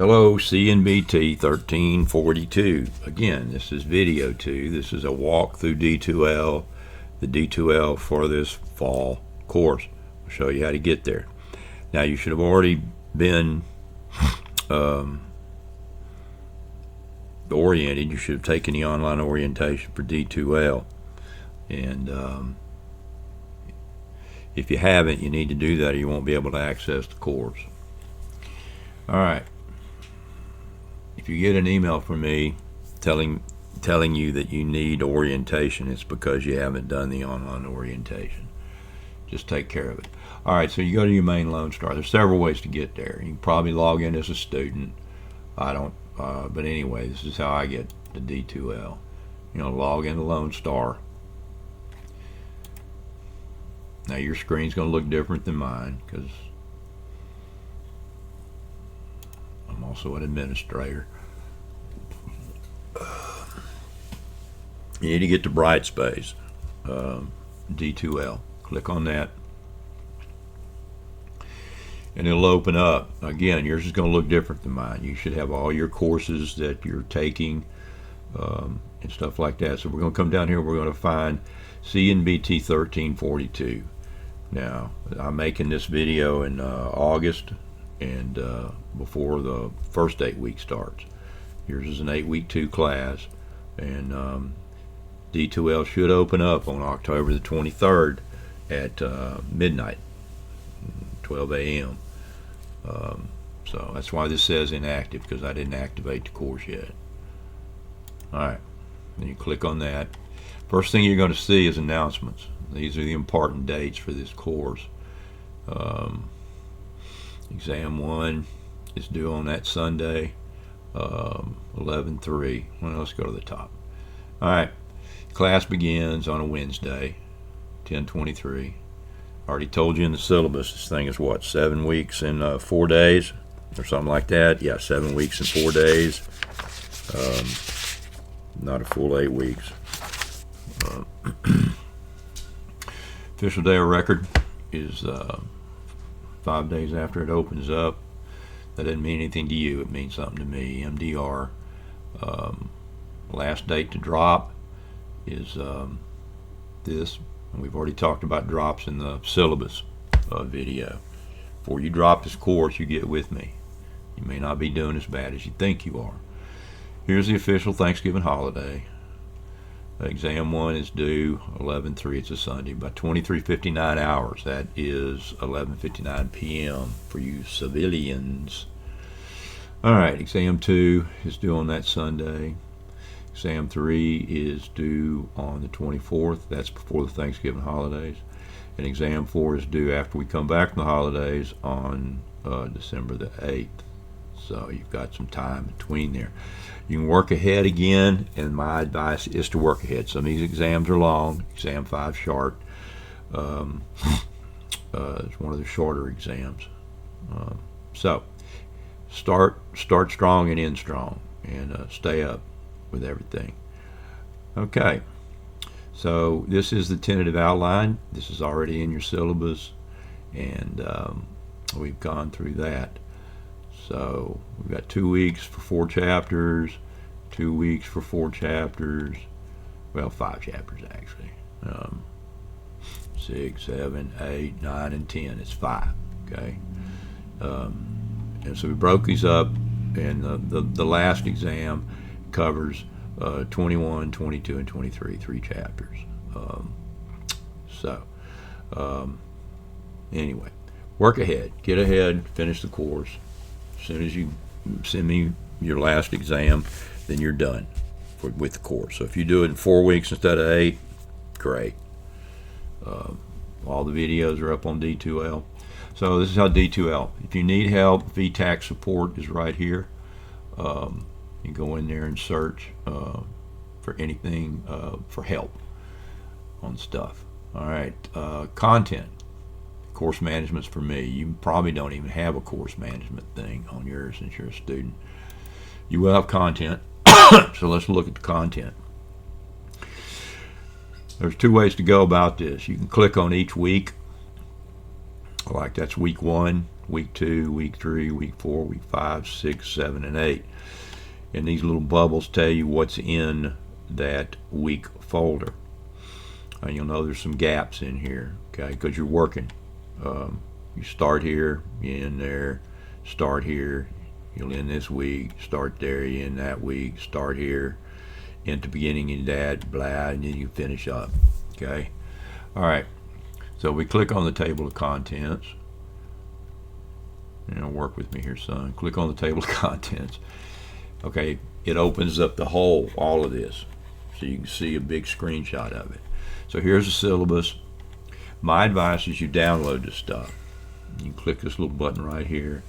Hello, Cnbt1342. Again, this is video 2. This is a walk through D2L, the D2L for this fall course. I'll show you how to get there. Now, you should have already been oriented. You should have taken the online orientation for D2L. And if you haven't, you need to do that or you won't be able to access the course. All right. If you get an email from me telling you that you need orientation, it's because you haven't done the online orientation. Just take care of it. All right, so you go to your main Lone Star. There's several ways to get there. You can probably log in as a student. I don't, but anyway, this is how I get to D2L. Log into Lone Star. Now your screen's going to look different than mine because I'm also an administrator. You need to get to Brightspace, D2L. Click on that, and it'll open up. Again, yours is going to look different than mine. You should have all your courses that you're taking and stuff like that. So we're going to come down here. We're going to find Cnbt1342. Now, I'm making this video in August and before the first 8 week starts. Yours is an 8-week 2 class, and D2L should open up on October the 23rd at midnight, 12 a.m. So that's why this says inactive, because I didn't activate the course yet. Alright, then you click on that. First thing you're going to see is announcements. These are the important dates for this course. Exam 1 is due on that Sunday, 11/3. Well, let's go to the top. Alright, class begins on a Wednesday, 10/23. Already told you in the syllabus, this thing is what, 7 weeks and 4 days? Or something like that? Yeah, 7 weeks and 4 days. Not a full 8 weeks. Official day of record is 5 days after it opens up. That doesn't mean anything to you. It means something to me. MDR. Last date to drop is this. And we've already talked about drops in the syllabus video. Before you drop this course, you get with me. You may not be doing as bad as you think you are. Here's the official Thanksgiving holiday. Exam 1 is due 11/3. It's a Sunday by 23:59 hours. That is 11:59 p.m. for you civilians. All right, exam 2 is due on that Sunday. Exam 3 is due on the 24th. That's before the Thanksgiving holidays. And exam 4 is due after we come back from the holidays on December the 8th. So you've got some time between there. You can work ahead again, and my advice is to work ahead. Some of these exams are long. Exam 5 short. It's one of the shorter exams. So start strong and end strong, and stay up with everything. Okay, so this is the tentative outline. This is already in your syllabus, and we've gone through that. So we've got 2 weeks for 4 chapters, 2 weeks for 4 chapters, well, 5 chapters actually. 6, 7, 8, 9, and 10. It's 5. Okay, and so we broke these up, and the last exam covers 21, 22, and 23, 3 chapters. Anyway, work ahead, get ahead, finish the course. As soon as you send me your last exam, then you're done with the course. So if you do it in 4 weeks instead of 8, great. All the videos are up on D2L. So this is how D2L. If you need help, VTAC support is right here. You go in there and search for anything for help on stuff. All right, content. Course management's for me. You probably don't even have a course management thing on yours since you're a student. You will have content. So let's look at the content. There's 2 ways to go about this. You can click on each week, like that's week 1, week 2, week 3, week 4, week 5, 6, 7, and 8. And these little bubbles tell you what's in that week folder. You'll know there's some gaps in here, okay, because you're working. You start here, you end there, start here, you'll end this week, start there, you end that week, start here, end the beginning of that, blah, and then you finish up, okay? All right, so we click on the table of contents. Work with me here, son. Click on the table of contents. Okay, it opens up the whole, all of this, so you can see a big screenshot of it. So here's the syllabus. My advice is you download this stuff. You can click this little button right here,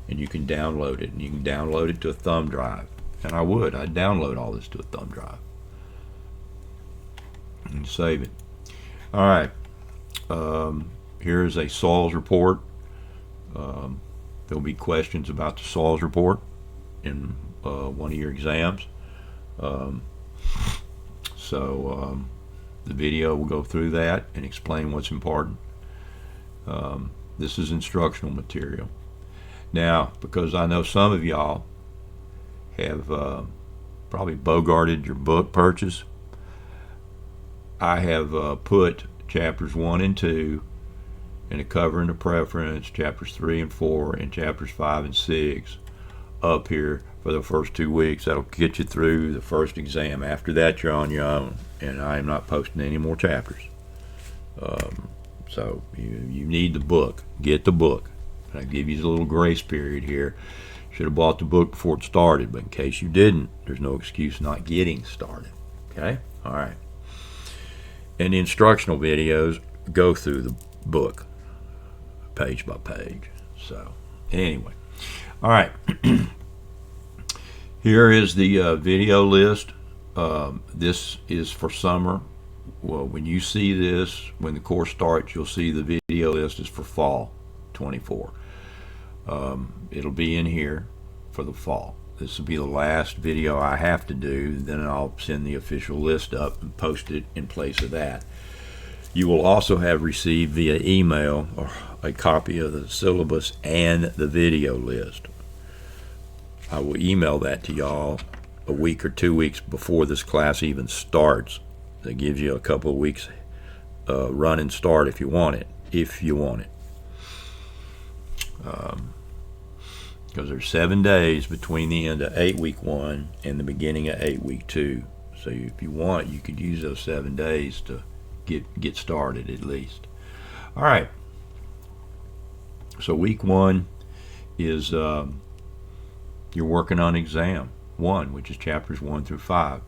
and you can download it. And you can download it to a thumb drive. And I'd download all this to a thumb drive and save it. All right. Here's a soils report. There'll be questions about the soils report in one of your exams. The video will go through that and explain what's important. This is instructional material. Now, because I know some of y'all have probably bogarted your book purchase, I have put chapters 1 and 2 and a cover and a preference, chapters 3 and 4, and chapters 5 and 6 up here for the first 2 weeks. That'll get you through the first exam. After that, you're on your own, and I am not posting any more chapters. So you need the book. Get the book. I give you a little grace period here. Should have bought the book before it started, but in case you didn't, there's no excuse not getting started. Okay? All right. And the instructional videos go through the book page by page. So anyway, all right. Here is the video list. This is for summer. Well, when you see this, when the course starts, you'll see the video list is for fall 24. It'll be in here for the fall. This will be the last video I have to do. Then I'll send the official list up and post it in place of that. You will also have received via email a copy of the syllabus and the video list. I will email that to y'all a week or 2 weeks before this class even starts. That gives you a couple of weeks run and start if you want it. Because there's 7 days between the end of 8 week 1 and the beginning of 8 week 2. So if you want, you could use those 7 days to get started at least. All right. So week 1 is you're working on exam 1, which is chapters 1 through 5.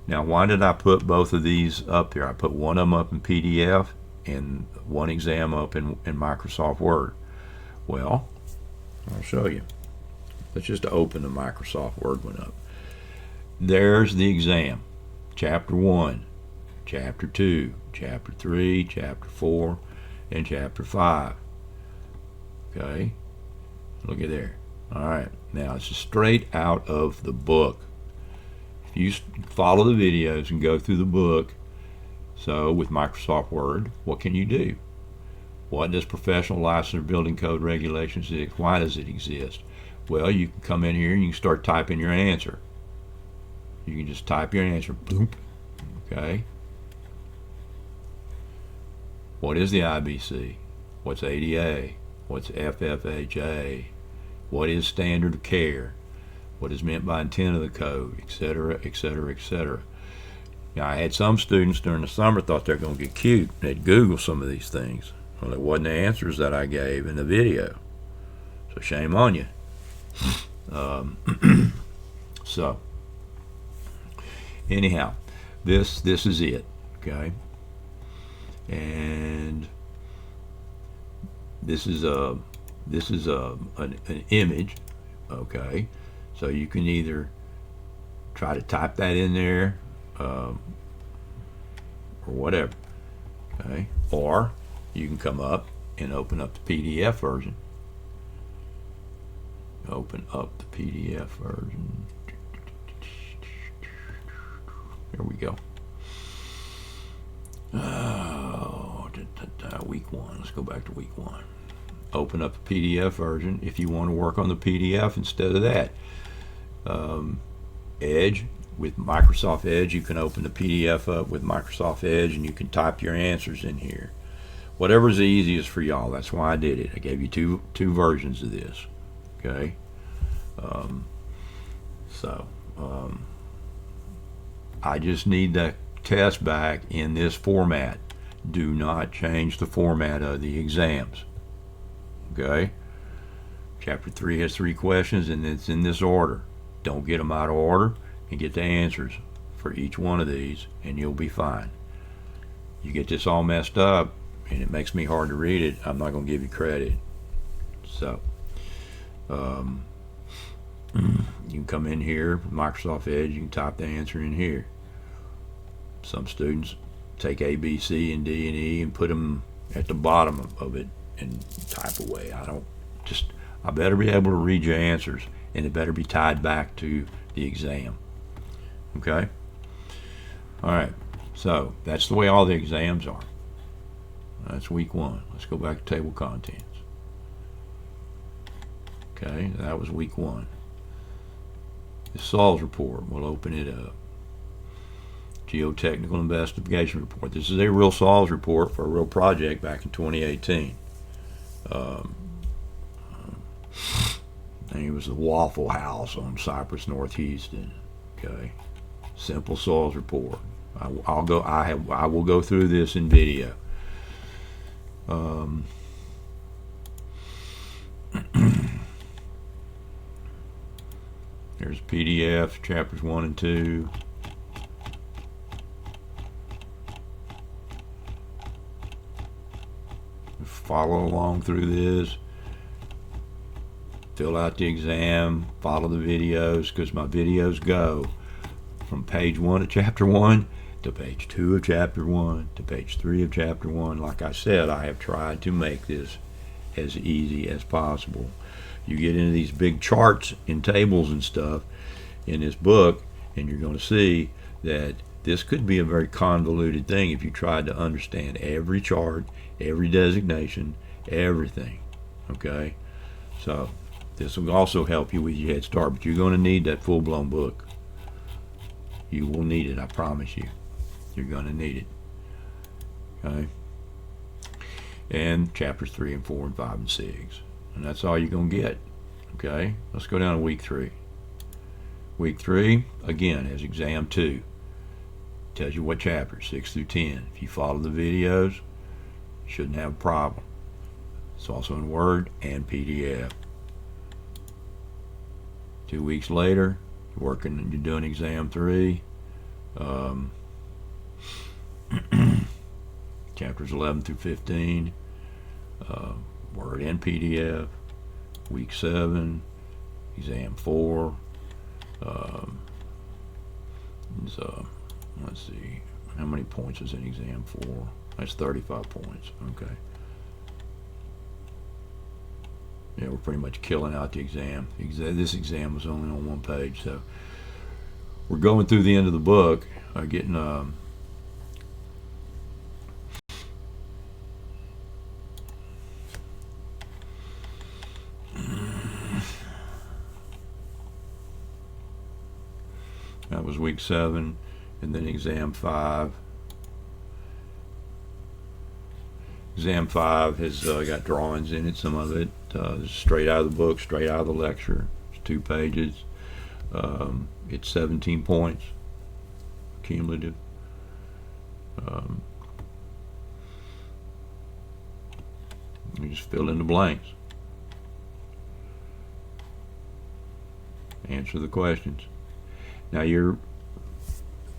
Now, why did I put both of these up here? I put one of them up in PDF and one exam up in Microsoft Word. Well, I'll show you. Let's just open the Microsoft Word one up. There's the exam. Chapter 1, Chapter 2, Chapter 3, Chapter 4, and Chapter 5. Okay? Look at there. All right. Now, it's straight out of the book. If you follow the videos and go through the book, so with Microsoft Word, what can you do? What does professional license or building code regulations exist? Why does it exist? Well, you can come in here and you can start typing your answer. You can just type your answer. Bloop. Okay. What is the IBC? What's ADA? What's FFHA? What is standard of care? What is meant by intent of the code, etc., etc., etc. Now, I had some students during the summer thought they're going to get cute. They'd Google some of these things. Well, it wasn't the answers that I gave in the video. So shame on you. So anyhow, this is it. Okay, and this is an image. Okay. So you can either try to type that in there or whatever, okay? Or you can come up and open up the PDF version. Open up the PDF version. There we go. Oh, week 1. Let's go back to week 1. open up a PDF version if you want to work on the PDF instead of that. Edge, with Microsoft Edge, you can open the PDF up with Microsoft Edge and you can type your answers in here. Whatever's the easiest for y'all. That's why I did it. I gave you two versions of this. Okay. I just need the test back in this format. Do not change the format of the exams. Okay. Chapter 3 has 3 questions and it's in this order. Don't get them out of order and get the answers for each one of these and you'll be fine. You get this all messed up and it makes me hard to read it, I'm not going to give you credit. So you can come in here, Microsoft Edge, you can type the answer in here. Some students take A, B, C, and D, and E and put them at the bottom of it and type away. I better be able to read your answers and it better be tied back to the exam. Okay? Alright, so that's the way all the exams are. That's week 1. Let's go back to table contents. Okay, that was week 1. The SOLS report, we'll open it up. Geotechnical investigation report. This is a real SOLS report for a real project back in 2018. And it was the Waffle House on Cypress, North Houston. Okay, simple SOLS report. I will go through this in video. There's PDF, chapters 1 and 2. Follow along through this. Fill out the exam. Follow the videos, because my videos go from page 1 of chapter 1 to page 2 of chapter 1 to page 3 of chapter 1. Like I said, I have tried to make this as easy as possible. You get into these big charts and tables and stuff in this book, and you're going to see that this could be a very convoluted thing if you tried to understand every chart, every designation, everything. Okay, so this will also help you with your head start, but you're going to need that full-blown book. You will need it, I promise you. You're going to need it. Okay, and chapters 3 and 4 and 5 and 6, and that's all you're going to get. Okay, let's go down to week 3. Week 3 again is exam 2. Tells you what chapters, 6 through 10. If you follow the videos, you shouldn't have a problem. It's also in Word and PDF. 2 weeks later, you're doing exam 3. Chapters 11 through 15. Word and PDF. Week 7, exam 4. Let's see, how many points is in exam 4? That's 35 points. Okay. Yeah, we're pretty much killing out the exam. This exam was only on 1 page, so we're going through the end of the book, getting that was week 7, and then exam 5. Exam 5 has got drawings in it, some of it straight out of the book, straight out of the lecture. It's 2 pages. It's 17 points cumulative. You just fill in the blanks. Answer the questions. Now your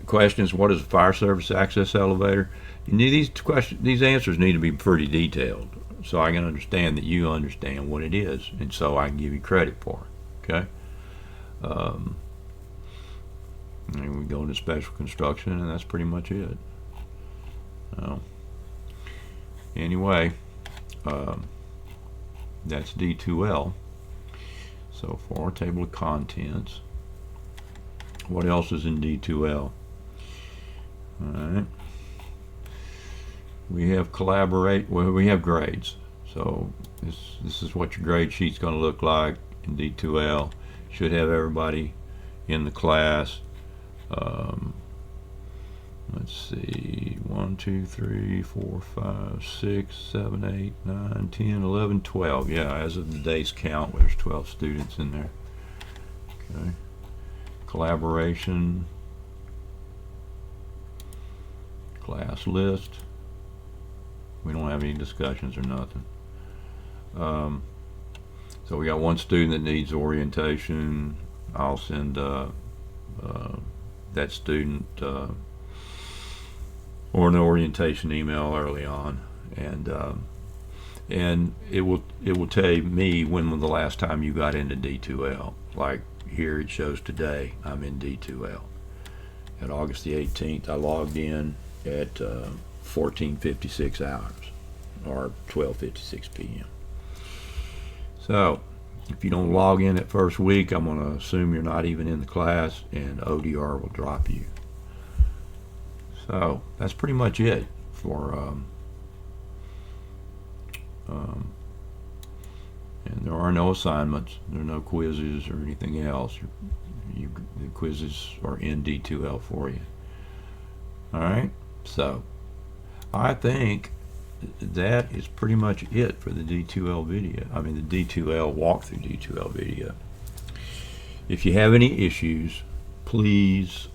questions, what is a fire service access elevator? You need these answers need to be pretty detailed so I can understand that you understand what it is, and so I can give you credit for it. Okay? And we go into special construction, and that's pretty much it. Anyway, that's D2L. So for our table of contents, what else is in D2L? Alright. We have we have grades. So this is what your grade sheet's going to look like in D2L. Should have everybody in the class. Let's see, 1, 2, 3, 4, 5, 6, 7, 8, 9, 10, 11, 12. Yeah, as of today's count, there's 12 students in there. Okay. Collaboration, class list. We don't have any discussions or nothing. So we got one student that needs orientation. I'll send that student or an orientation email early on, and it will tell me when was the last time you got into D2L. Like here it shows today I'm in D2L. At August the 18th I logged in at 14:56 hours or 12:56 p.m. So if you don't log in at first week, I'm going to assume you're not even in the class, and ODR will drop you. So that's pretty much it for and there are no assignments, there are no quizzes or anything else. The quizzes are in D2L for you. Alright, so I think that is pretty much it for the D2L video. I mean the D2L walkthrough D2L video. If you have any issues, please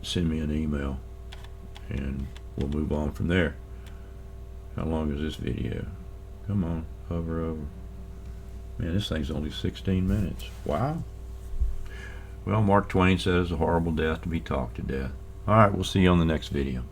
send me an email and we'll move on from there. How long is this video? Come on, hover over. Man, this thing's only 16 minutes. Wow. Well, Mark Twain says a horrible death to be talked to death. Alright, we'll see you on the next video.